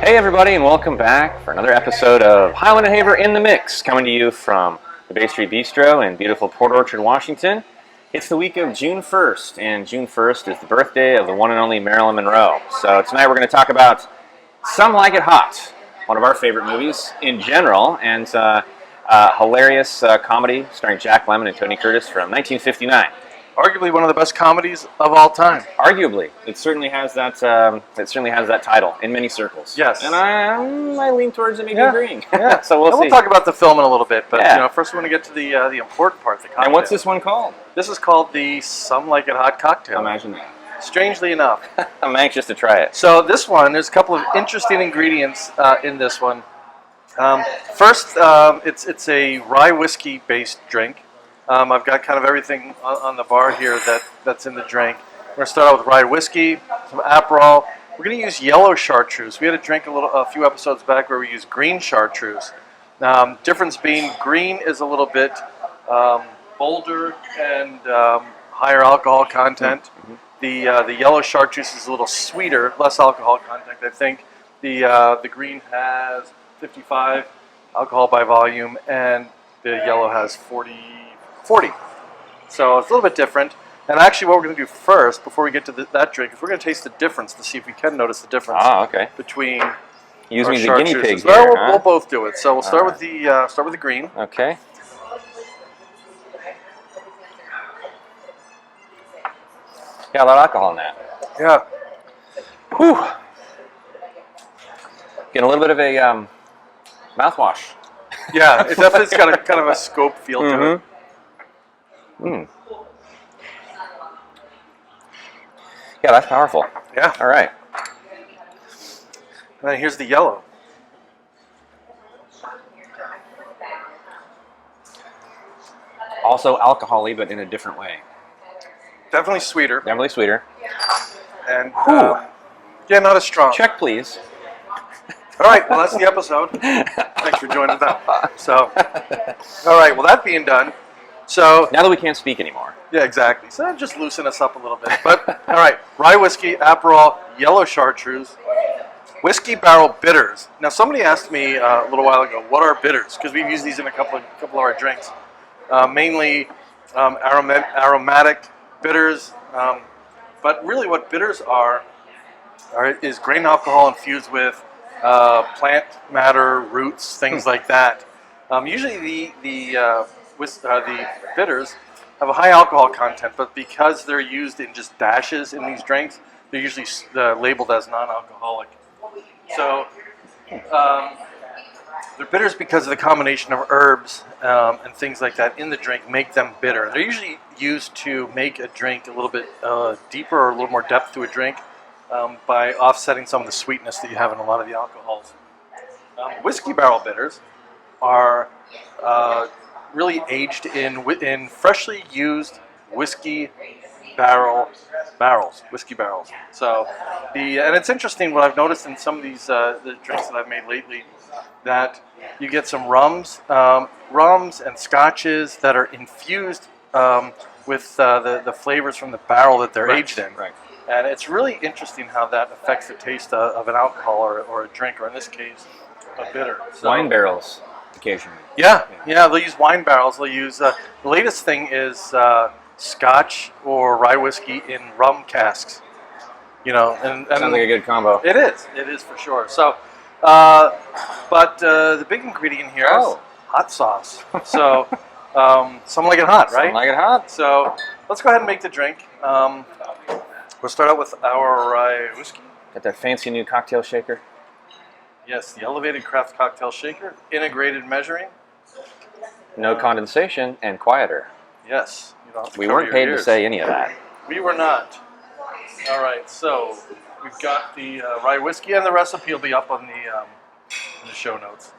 Hey everybody, and welcome back for another episode of Highland and Haver in the Mix, coming to you from the Bay Street Bistro in beautiful Port Orchard, Washington. It's the week of June 1st, and June 1st is the birthday of the one and only Marilyn Monroe. So tonight we're going to talk about Some Like It Hot, one of our favorite movies in general, and hilarious comedy starring Jack Lemmon and Tony Curtis from 1959. Arguably one of the best comedies of all time. Arguably, it certainly has that. It certainly has that title in many circles. Yes, and I lean towards it maybe agreeing. Yeah, so we'll see. We'll talk about the film in a little bit, but first we want to get to the important part, the cocktail. And what's this one called? This is called the Some Like It Hot cocktail. Imagine that. Strangely enough, I'm anxious to try it. So this one, there's a couple of interesting ingredients in this one. First, it's a rye whiskey based drink. I've got kind of everything on the bar here that's in the drink. We're going to start out with rye whiskey, some Aperol. We're going to use yellow Chartreuse. We had a drink a few episodes back where we used green Chartreuse. Difference being green is a little bit bolder and higher alcohol content. Mm-hmm. The yellow Chartreuse is a little sweeter, less alcohol content, I think. The green has 55 alcohol by volume, and the yellow has 40. So it's a little bit different. And actually what we're going to do first, before we get to that drink, is we're going to taste the difference to see if we can notice the difference between Use me as a guinea pig here, well, we'll both do it. So we'll start with the green. Okay. Got a lot of alcohol in that. Yeah. Whew. Getting a little bit of a mouthwash. Yeah, it definitely's got a kind of a scope feel to it. Mm. Yeah, that's powerful. Yeah. All right. And then here's the yellow. Also alcohol-y, but in a different way. Definitely sweeter. Definitely sweeter. And yeah, not as strong. Check, please. All right, well, that's the episode. Thanks for joining us. So, all right, well, that being done, so now that we can't speak anymore. Yeah, exactly. So just loosen us up a little bit. But all right, rye whiskey, Aperol, yellow Chartreuse, whiskey barrel bitters. Now, somebody asked me a little while ago, what are bitters? Because we've used these in a couple of our drinks. Mainly aromatic bitters, but really what bitters is grain alcohol infused with plant matter, roots, things like that. Usually the bitters have a high alcohol content, but because they're used in just dashes in these drinks, they're usually labeled as non-alcoholic. So they're bitters because of the combination of herbs and things like that in the drink make them bitter. They're usually used to make a drink a little bit deeper or a little more depth to a drink by offsetting some of the sweetness that you have in a lot of the alcohols. Whiskey barrel bitters are really aged in freshly used whiskey barrels. So and it's interesting what I've noticed in some of these the drinks that I've made lately, that you get some rums and scotches that are infused with the flavors from the barrel that they're aged in. Right. And it's really interesting how that affects the taste of an alcohol or a drink, or in this case, a bitter. So, wine barrels, occasionally. Yeah, they'll use wine barrels. They'll use, the latest thing is scotch or rye whiskey in rum casks. And sounds like a good combo. It is for sure. So, but the big ingredient here is hot sauce. So, Some Like It Hot, right? Some Like It Hot. So, let's go ahead and make the drink. We'll start out with our rye whiskey. Got that fancy new cocktail shaker. Yes, the Elevated Craft Cocktail Shaker, integrated measuring. No condensation and quieter. Yes. You don't have to we cover weren't paid your ears. to say any of that. We were not. All right, so we've got the rye whiskey, and the recipe will be up on the show notes.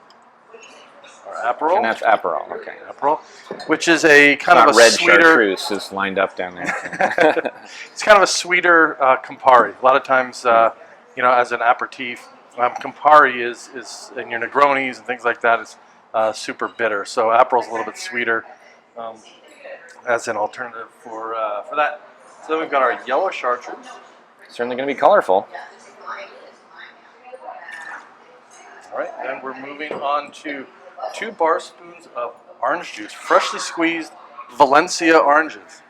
Our Aperol. And that's Aperol, okay. Aperol, which is a kind of a red sweeter. Chartreuse is lined up down there. It's kind of a sweeter Campari. A lot of times, as an aperitif, Campari is in your Negronis and things like that is super bitter. So Aperol's a little bit sweeter as an alternative for that. So then we've got our yellow Chartreuse. Certainly going to be colorful. All right, then we're moving on to 2 bar spoons of orange juice, freshly squeezed Valencia oranges.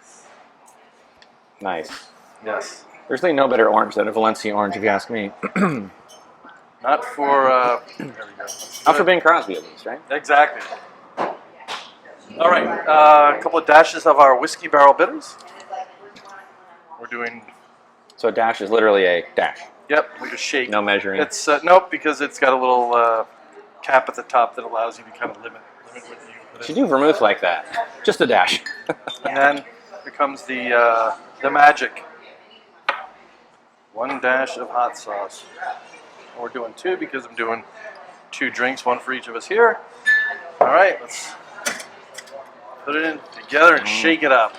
Nice. Yes. There's really no better orange than a Valencia orange, if you ask me. Not for, there we go. Not for Bing Crosby, at least, right? Exactly. All right, a couple of dashes of our whiskey barrel bitters. We're doing, So a dash is literally a dash. yep, like a shake. No measuring. It's, nope, because it's got a little cap at the top that allows you to kind of limit what you put Should in. do vermouth like that. Just a dash. And then here comes the magic. 1 dash of hot sauce. And we're doing 2 because I'm doing 2 drinks, 1 for each of us here. All right, let's put it in together and shake it up.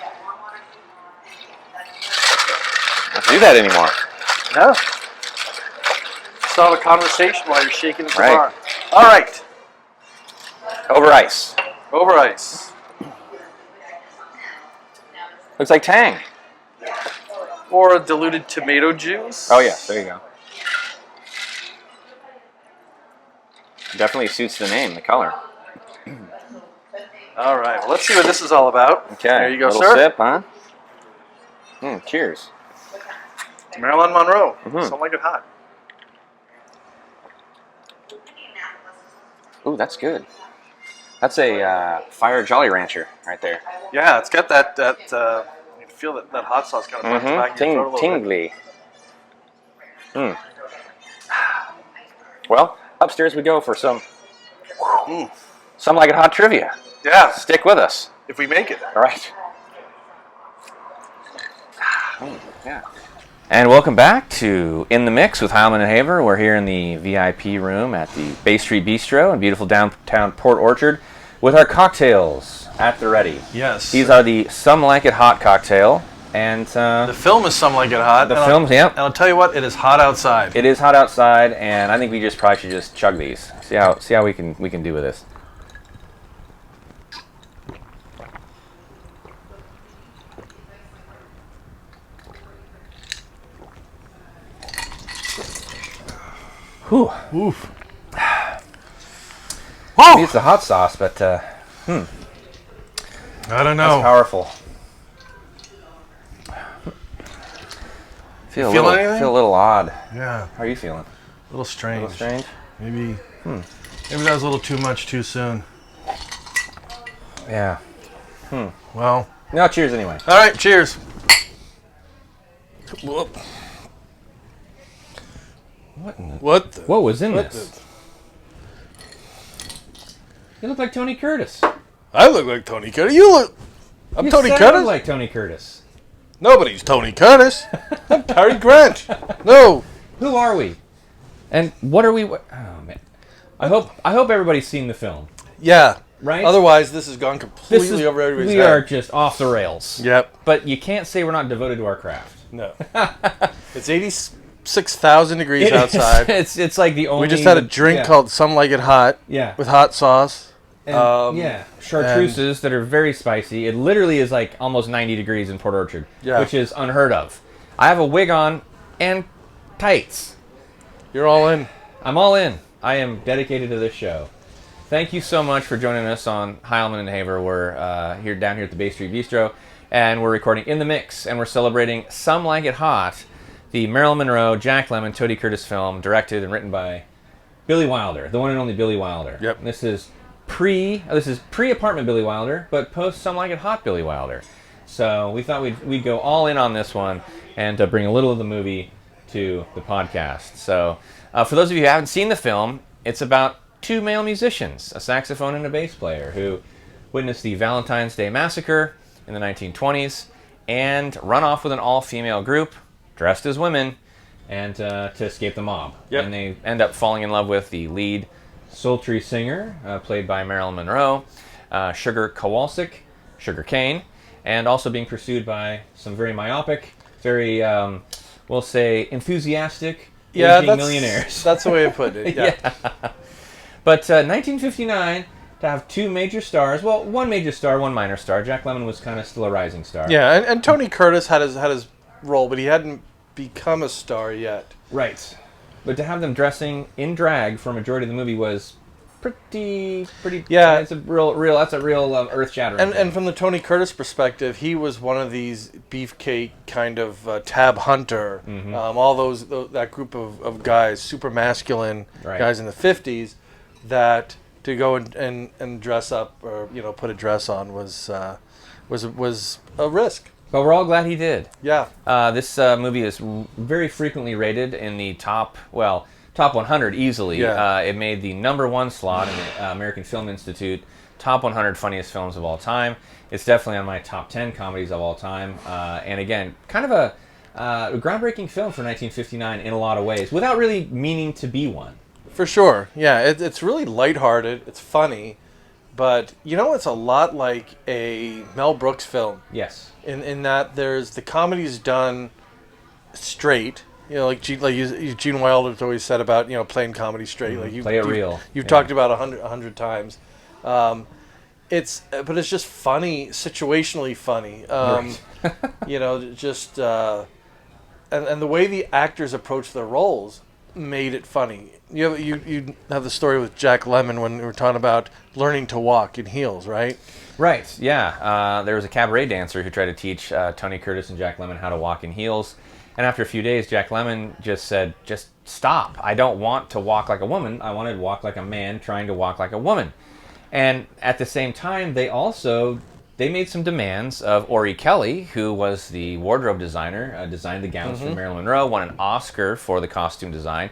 Don't do that anymore. No. Just have a conversation while you're shaking at the Right. bar. All right, Over ice. over ice. Looks like Tang. Or a diluted tomato juice. Oh, yeah. There you go. Definitely suits the name, the color. All right, well, let's see what this is all about. Okay. There you go, Little sir. sip, huh? Cheers. Marilyn Monroe. Mhm. Something like it hot. Ooh, that's good. That's a Fire Jolly Rancher right there. Yeah, it's got that you can feel that hot sauce kind of burns back in your throat a little bit. Tingly. Well, upstairs we go for some like it hot trivia. Yeah, Stick with us. if we make it. All right. Yeah. And welcome back to In the Mix with Heilman and Haver. We're here in the VIP room at the Bay Street Bistro in beautiful downtown Port Orchard with our cocktails at the ready. Yes. These are the Some Like It Hot cocktail. And The film is Some Like It Hot. the films, yep. And I'll tell you what, it is hot outside. It is hot outside, and I think we probably should just chug these. See how we can do with this. Whew. Oof. Maybe it's the hot sauce, but I don't that's know. powerful. Feel Feel anything? a little odd. Yeah, How are you feeling? a little A strange. little strange? Maybe that was a little too much too soon. Yeah. Well, No, cheers anyway. all right, cheers. Whoop. What? What was in What this? You look like Tony Curtis. I look like Tony Curtis. You look. I'm You Tony sound Curtis. like Tony Curtis. Nobody's Tony Curtis. I'm Terry Grant. No. Who are we? And what are we? Oh man. I hope everybody's seen the film. Yeah. Right? Otherwise, this has gone completely over everybody's we head. are just off the rails. Yep. But you can't say we're not devoted to our craft. No. It's 86,000 degrees outside. It's like the only. We just had a drink called Some Like It Hot with hot sauce. And, chartreuses that are very spicy. It literally is like almost 90 degrees in Port Orchard, which is unheard of. I have a wig on and tights. You're all in. I'm all in. I am dedicated to this show. Thank you so much for joining us on Heilman and Haver. We're down here at the Bay Street Bistro, and we're recording In the Mix, and we're celebrating Some Like It Hot, the Marilyn Monroe, Jack Lemmon, Tony Curtis film, directed and written by Billy Wilder, the one and only Billy Wilder. Yep. And this is pre-apartment Billy Wilder, but post Some Like It Hot Billy Wilder. So we thought we'd go all in on this one and bring a little of the movie to the podcast. So for those of you who haven't seen the film, it's about 2 male musicians, a saxophone and a bass player, who witnessed the Valentine's Day Massacre in the 1920s and run off with an all-female group dressed as women and to escape the mob. Yep. And they end up falling in love with the lead sultry singer, played by Marilyn Monroe, Sugar Cane, and also being pursued by some very myopic, very, we'll say, enthusiastic aging millionaires. That's the way of putting it. Yeah. But 1959, to have 2 major stars, well, 1 major star, 1 minor star. Jack Lemmon was kind of still a rising star. Yeah, and Tony Curtis had his role, but he hadn't become a star yet. Right. But to have them dressing in drag for a majority of the movie was pretty. Yeah. It's a that's a real earth-shattering. And from the Tony Curtis perspective, he was one of these beefcake kind of tab hunter. All that group of guys, super masculine guys in the 50s, that to go and dress up or put a dress on was a risk. But we're all glad he did. Yeah. This movie is very frequently rated in the top 100 easily. Yeah. It made the number 1 slot in the American Film Institute top 100 funniest films of all time. It's definitely on my top 10 comedies of all time. And again, kind of a groundbreaking film for 1959 in a lot of ways, without really meaning to be one. For sure. Yeah, it's really lighthearted. It's funny. But, it's a lot like a Mel Brooks film. Yes. In that there's the comedy's done straight. Like Gene Wilder's always said about, playing comedy straight. Like play it real. You've talked about 100 times. But it's just funny, situationally funny. And the way the actors approach their roles made it funny. You have the story with Jack Lemmon when we were talking about learning to walk in heels, right? Right, yeah. There was a cabaret dancer who tried to teach Tony Curtis and Jack Lemmon how to walk in heels. And after a few days, Jack Lemmon just said, just stop. I don't want to walk like a woman. I want to walk like a man trying to walk like a woman. And at the same time, they made some demands of Ori Kelly, who was the wardrobe designer, designed the gowns for Marilyn Monroe, won an Oscar for the costume design.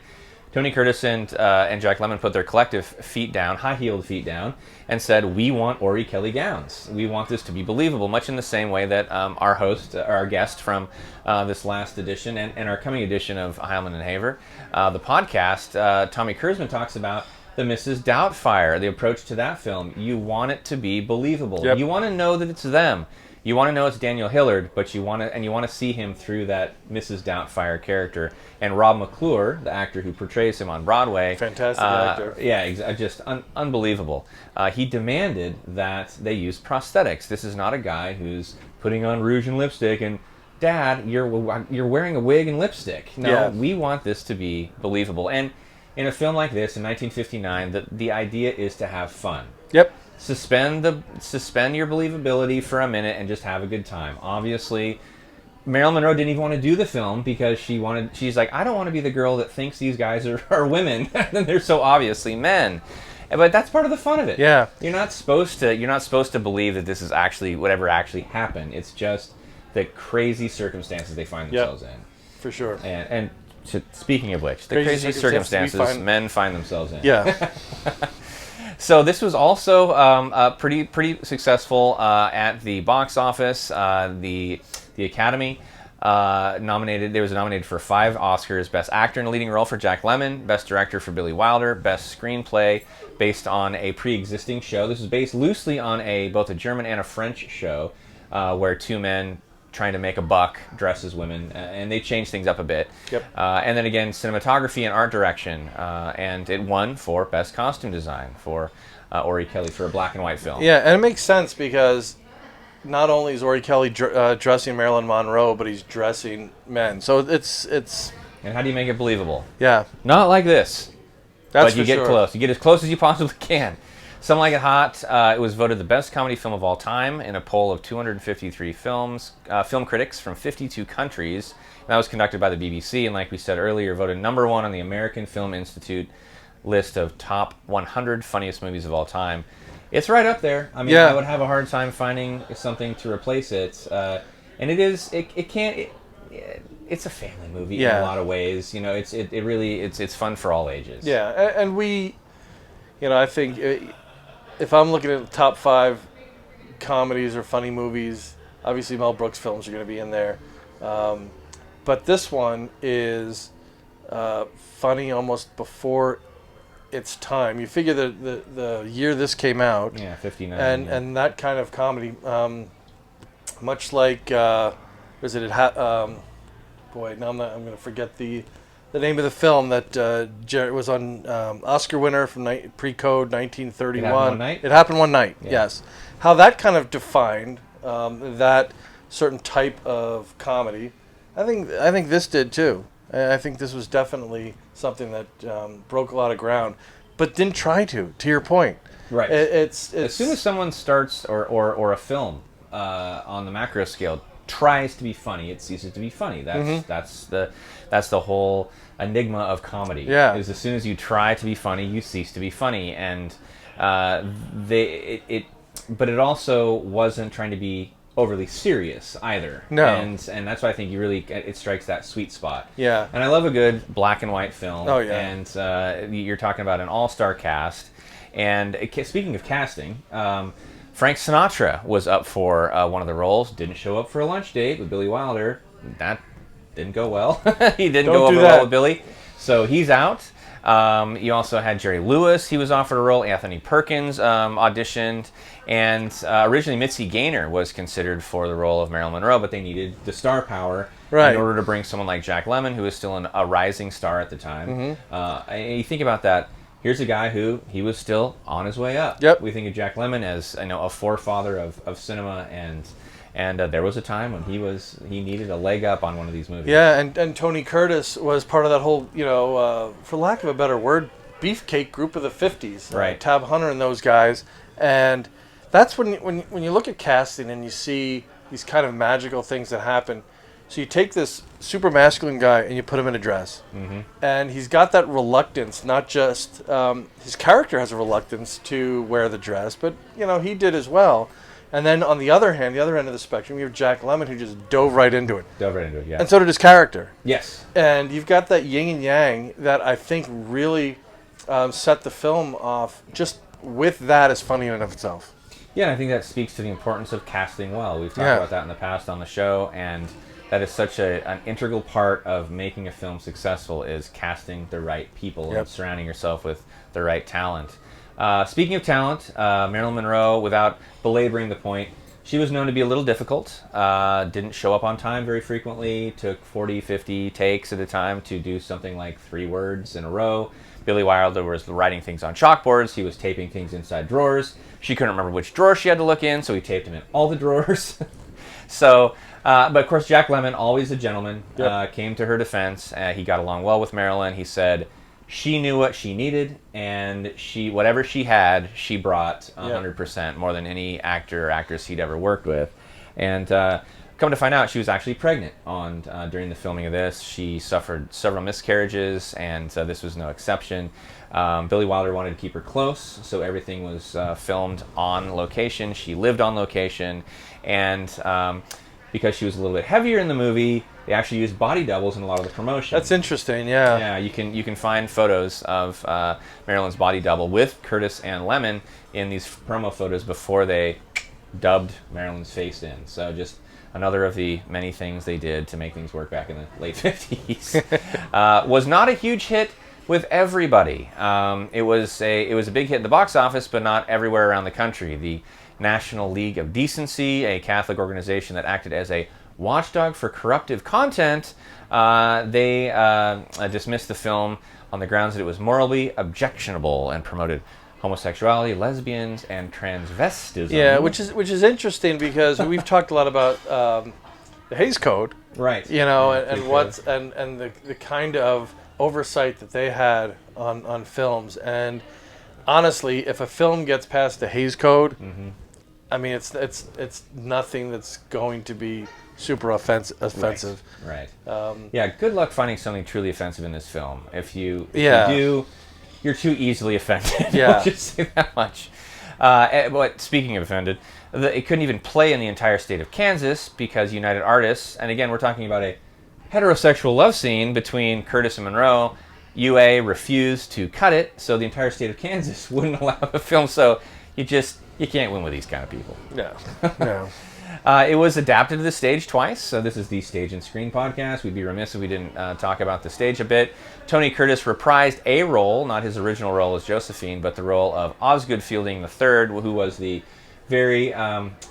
Tony Curtis and Jack Lemmon put their collective feet down, high-heeled feet down, and said, we want Ori Kelly gowns. We want this to be believable, much in the same way that our host, our guest from this last edition and our coming edition of Heilman and Haver, the podcast, Tommy Kurzman talks about the Mrs. Doubtfire, the approach to that film. You want it to be believable. Yep. You want to know that it's them. You want to know it's Daniel Hillard, but you want to see him through that Mrs. Doubtfire character. And Rob McClure, the actor who portrays him on Broadway, fantastic actor. Yeah, just unbelievable. He demanded that they use prosthetics. This is not a guy who's putting on rouge and lipstick and, Dad, you're wearing a wig and lipstick. No, we want this to be believable. And in a film like this, in 1959, the idea is to have fun. Yep. Suspend your believability for a minute and just have a good time. Obviously, Marilyn Monroe didn't even want to do the film because she's like, I don't want to be the girl that thinks these guys are women and they're so obviously men. But that's part of the fun of it. Yeah. You're not supposed to believe that this is actually whatever actually happened. It's just the crazy circumstances they find themselves in. For sure. And speaking of which, the crazy circumstances men find themselves in. Yeah. So this was also pretty successful at the box office. The Academy nominated. They was nominated for 5 Oscars: Best Actor in a Leading Role for Jack Lemmon, Best Director for Billy Wilder, Best Screenplay based on a pre-existing show. This is based loosely on both a German and a French show where 2 men trying to make a buck dress as women, and they changed things up a bit. Yep. And then again, cinematography and art direction, and it won for Best Costume Design for Ori Kelly for a black and white film. Yeah, and it makes sense because not only is Ori Kelly dressing Marilyn Monroe, but he's dressing men. So it's. And how do you make it believable? Yeah. Not like this. That's but you get close. You get as close as you possibly can. Some Like It Hot, it was voted the best comedy film of all time in a poll of 253 film critics from 52 countries. And that was conducted by the BBC, and like we said earlier, voted number 1 on the American Film Institute list of top 100 funniest movies of all time. It's right up there. I mean, I would have a hard time finding something to replace it. And it's a family movie in a lot of ways. You know, it's fun for all ages. Yeah, and I think if I'm looking at the top 5 comedies or funny movies, obviously Mel Brooks films are going to be in there. But this one is funny almost before its time. You figure the year this came out. Yeah, 59. And that kind of comedy, much like, now I'm going to forget the name of the film that was on Oscar winner from pre-code 1931. It Happened One Night. Yes. How that kind of defined that certain type of comedy. I think this did too. I think this was definitely something that broke a lot of ground, but didn't try to your point. Right. It's as soon as someone starts, or a film on the macro scale tries to be funny, it ceases to be funny. That's the whole enigma of comedy. Yeah. Is as soon as you try to be funny, you cease to be funny, and but it also wasn't trying to be overly serious either. No. And that's why I think it strikes that sweet spot. Yeah. And I love a good black and white film. Oh, yeah. And you're talking about an all-star cast. And speaking of casting, Frank Sinatra was up for one of the roles. Didn't show up for a lunch date with Billy Wilder. That didn't go well. He didn't go over well with Billy. So he's out. You also had Jerry Lewis. He was offered a role. Anthony Perkins auditioned. And originally Mitzi Gaynor was considered for the role of Marilyn Monroe, but they needed the star power in order to bring someone like Jack Lemmon, who was still a rising star at the time. And you think about that. Here's a guy who he was still on his way up. Yep. We think of Jack Lemmon as a forefather of cinema, and there was a time when he needed a leg up on one of these movies. Yeah, and Tony Curtis was part of that whole, for lack of a better word, beefcake group of the 50s. Right. Tab Hunter and those guys. And that's when you look at casting and you see these kind of magical things that happen. So you take this super masculine guy and you put him in a dress. And he's got that reluctance, not just his character has a reluctance to wear the dress, but, he did as well. And then on the other hand, the other end of the spectrum, you have Jack Lemmon, who just dove right into it. Yeah. And so did his character. Yes. And you've got that yin and yang that I think really set the film off just with that as funny in and of itself. Yeah, and I think that speaks to the importance of casting well. We've talked about that in the past on the show, and that is such an integral part of making a film successful, is casting the right people and surrounding yourself with the right talent. Speaking of talent, Marilyn Monroe, without belaboring the point, she was known to be a little difficult, didn't show up on time very frequently, took 40, 50 takes at a time to do something like 3 words in a row. Billy Wilder was writing things on chalkboards, he was taping things inside drawers. She couldn't remember which drawer she had to look in, so he taped them in all the drawers. So, but of course Jack Lemmon, always a gentleman, came to her defense. He got along well with Marilyn. He said she knew what she needed, and whatever she had, she brought 100%, more than any actor or actress he'd ever worked with. And come to find out, she was actually pregnant during the filming of this. She suffered several miscarriages, and this was no exception. Billy Wilder wanted to keep her close, so everything was filmed on location. She lived on location, and because she was a little bit heavier in the movie, they actually used body doubles in a lot of the promotion. That's interesting, yeah. Yeah, you can find photos of Marilyn's body double with Curtis and Lemmon in these promo photos before they dubbed Marilyn's face in. So just another of the many things they did to make things work back in the late 50s. Was not a huge hit with everybody. It was a big hit at the box office, but not everywhere around the country. The National League of Decency, a Catholic organization that acted as a watchdog for corruptive content, they dismissed the film on the grounds that it was morally objectionable and promoted homosexuality, lesbians, and transvestism. Yeah, which is interesting because we've talked a lot about the Hays Code, right? And the kind of oversight that they had on films. And honestly, if a film gets past the Hays Code, I mean, it's nothing that's going to be super offensive. Right. Yeah. Good luck finding something truly offensive in this film. If you do, you're too easily offended. Yeah. I'll just say that much. But speaking of offended, it couldn't even play in the entire state of Kansas because United Artists, and again, we're talking about a heterosexual love scene between Curtis and Monroe. UA refused to cut it, so the entire state of Kansas wouldn't allow the film. So you can't win with these kind of people. No. It was adapted to the stage twice, so this is the Stage and Screen podcast. We'd be remiss if we didn't talk about the stage a bit. Tony Curtis reprised a role, not his original role as Josephine, but the role of Osgood Fielding III, who was the very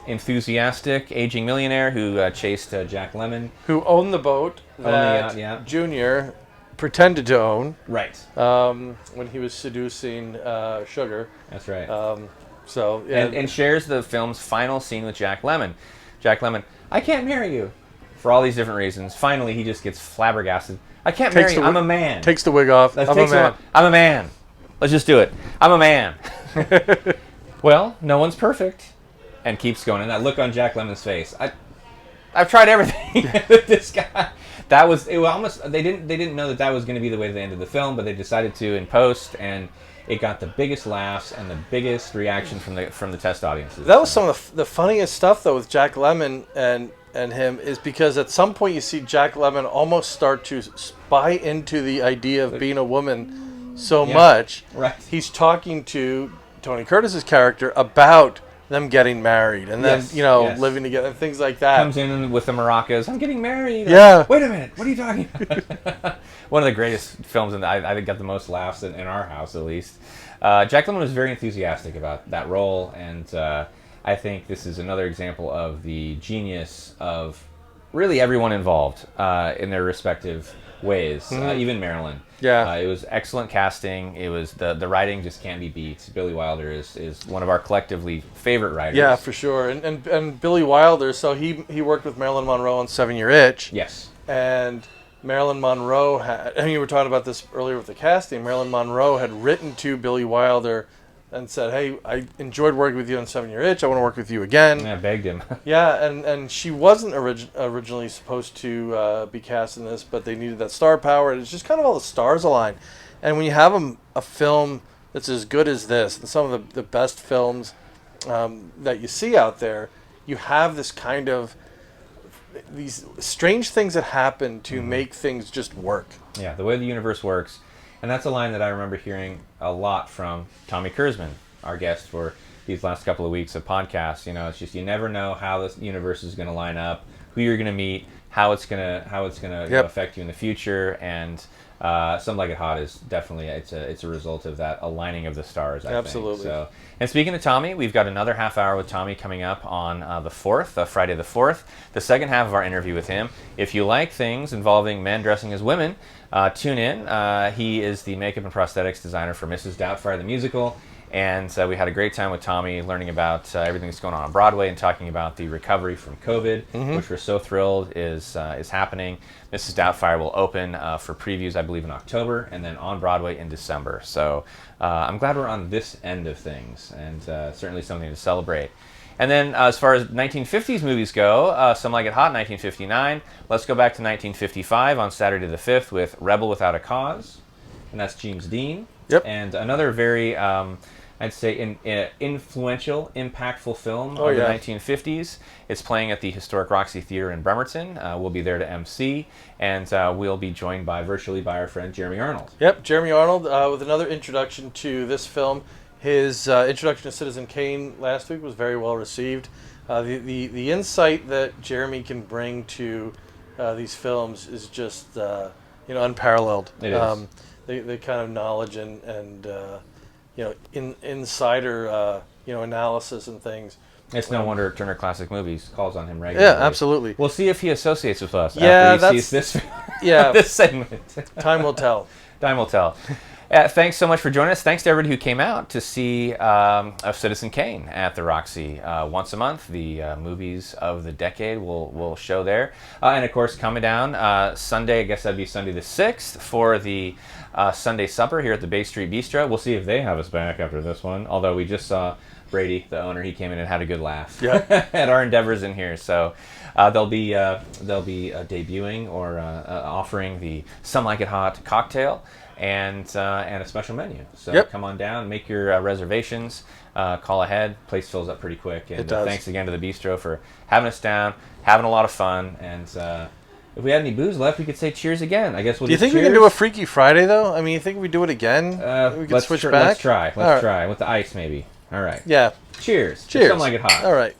enthusiastic aging millionaire who chased Jack Lemmon. Who owned the boat that Junior pretended to own. Right. When he was seducing Sugar. That's right. And shares the film's final scene with Jack Lemmon. Jack Lemmon, I can't marry you. For all these different reasons. Finally, he just gets flabbergasted I can't marry you. I'm a man. Takes the wig off. I'm a man. I'm a man. Let's just do it. I'm a man. Well, no one's perfect. And keeps going. And that look on Jack Lemmon's face. I've tried everything with this guy. That was it. Almost they didn't know that was going to be the way they ended the film, but they decided to in post, and it got the biggest laughs and the biggest reaction from the test audiences. That was some of the funniest stuff though with Jack Lemmon and him, is because at some point you see Jack Lemmon almost start to buy into the idea of being a woman so much. Right. He's talking to Tony Curtis's character about them getting married and then living together and things like that. Comes in with the maracas. I'm getting married. Yeah. Wait a minute. What are you talking about? One of the greatest films, and I think got the most laughs in our house at least. Jack Lemmon was very enthusiastic about that role, and I think this is another example of the genius of really everyone involved in their respective ways. Even Marilyn. Yeah. It was excellent casting. It was the writing just can't be beat. Billy Wilder is one of our collectively favorite writers. Yeah, for sure. And Billy Wilder, so he worked with Marilyn Monroe on 7-Year Itch. Yes. And Marilyn Monroe you were talking about this earlier with the casting. Marilyn Monroe had written to Billy Wilder and said, "Hey, I enjoyed working with you on 7-Year Itch. I want to work with you again." Yeah, begged him. Yeah, and she wasn't originally supposed to be cast in this, but they needed that star power. And it's just kind of all the stars align. And when you have a film that's as good as this, and some of the best films that you see out there, you have this kind of these strange things that happen to make things just work. Yeah, the way the universe works. And that's a line that I remember hearing a lot from Tommy Kurzman, our guest for these last couple of weeks of podcasts. It's just you never know how this universe is going to line up, who you're going to meet, how it's going to affect you in the future. And Some Like It Hot is definitely it's a result of that aligning of the stars. I Absolutely. think. So, and speaking of Tommy, we've got another half hour with Tommy coming up on the 4th, Friday the 4th. The second half of our interview with him. If you like things involving men dressing as women, tune in. He is the makeup and prosthetics designer for Mrs. Doubtfire the musical. And we had a great time with Tommy learning about everything that's going on Broadway and talking about the recovery from COVID, which we're so thrilled is happening. Mrs. Doubtfire will open for previews, I believe, in October, and then on Broadway in December. So I'm glad we're on this end of things, and certainly something to celebrate. And then as far as 1950s movies go, Some Like It Hot, 1959. Let's go back to 1955 on Saturday the 5th with Rebel Without a Cause, and that's James Dean. Yep. And another very... I'd say influential, impactful film of the 1950s. It's playing at the historic Roxy Theater in Bremerton. We'll be there to MC, and we'll be joined virtually by our friend Jeremy Arnold. Yep, Jeremy Arnold with another introduction to this film. His introduction to Citizen Kane last week was very well received. The insight that Jeremy can bring to these films is just unparalleled. It is. The kind of knowledge and insider analysis and things. It's no wonder Turner Classic Movies calls on him regularly. Yeah, absolutely. We'll see if he associates with us after he sees this this segment. Time will tell. Time will tell. Thanks so much for joining us. Thanks to everybody who came out to see Citizen Kane at the Roxy. Once a month, the movies of the decade will show there. And of course, coming down Sunday, I guess that'd be Sunday the 6th, for the Sunday supper here at the Bay Street Bistro. We'll see if they have us back after this one. Although we just saw Brady, the owner, he came in and had a good laugh at our endeavors in here. So they'll be debuting or offering the Some Like It Hot cocktail and a special menu. So come on down, make your reservations, call ahead. Place fills up pretty quick. And thanks again to the Bistro for having us down, having a lot of fun. And if we had any booze left, we could say cheers again. I guess we'll. Do you think we can do a Freaky Friday though? I mean, you think we do it again? We could switch back. Let's try with the ice maybe. All right. Yeah. Cheers. Cheers. Something Like It Hot. All right.